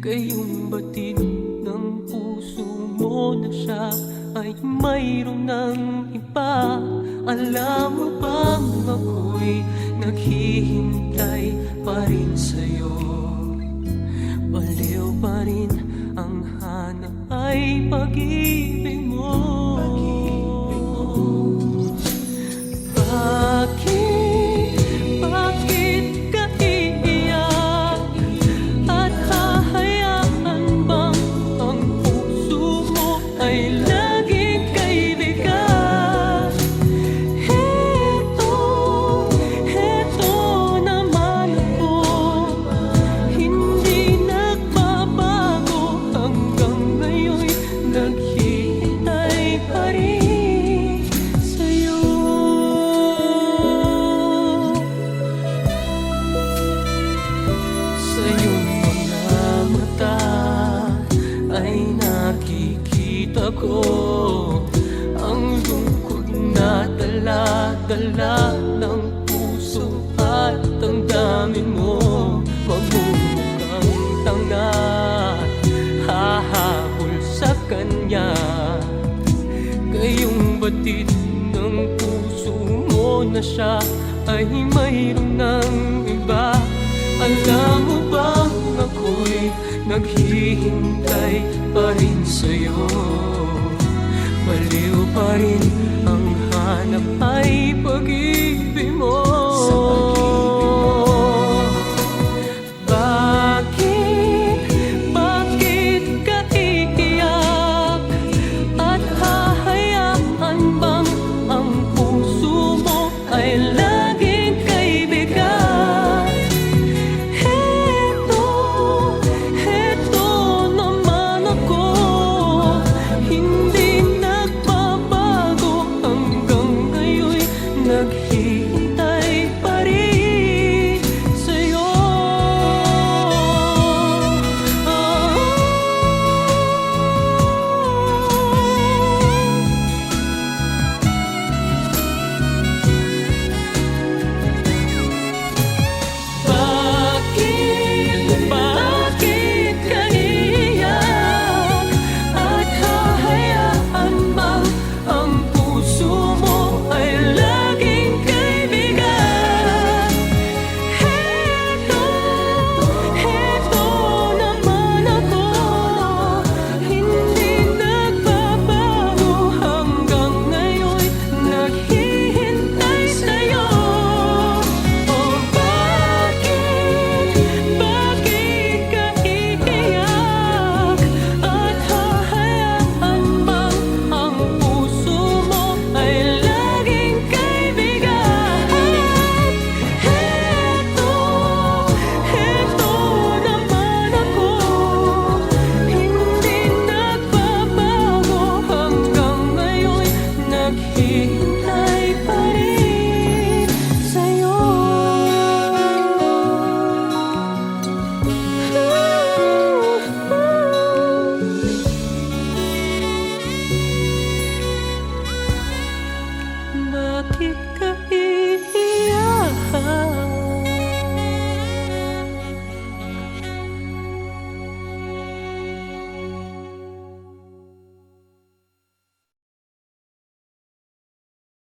Gayong batid ng puso mo na siya ay mayroon ng iba. Alam mo bang ako'y naghihintay pa rin sa'yo? Baliw pa rin ang hanap ay pag-ibig mo. Bakit ka iiyak? At hahayaan bang ang puso mo ay laging kaibigan? Heto naman ako, hindi nagbabago hanggang ngayon, naghihintay pa rin sa'yo. Sa iyong mga mata ay nakikita ko ang lungkot na dala-dala ng puso at ang damdamin mo. Magmumukhang tanga, hahabol sa kanya. Gayong batid ng puso mo na siya ay mayroon ng iba. Alam mo bang ako'y naghihintay pa rin sa'yo? Baliw pa rin ang hanap ay pag-ibig mo. Bakit ka iiyak? At hahayaan bang ang puso mo ay laging kaibigan? Heto naman ako, hindi nagbabago hanggang ngayon, naghihintay pa rin sa'yo. Bakit ka iiyak? At hahayaan bang ang puso mo ay laging kaibigan? Heto naman ako, hindi nagbabago hanggang ngayon, naghihintay sa'yo. Oh, bakit ka iiyak? At hahayaan bang ang puso mo ay laging kaibigan? Heto naman ako, hindi nagbabago hanggang ngayon, naghihintay pa rin sa'yo. Bakit ka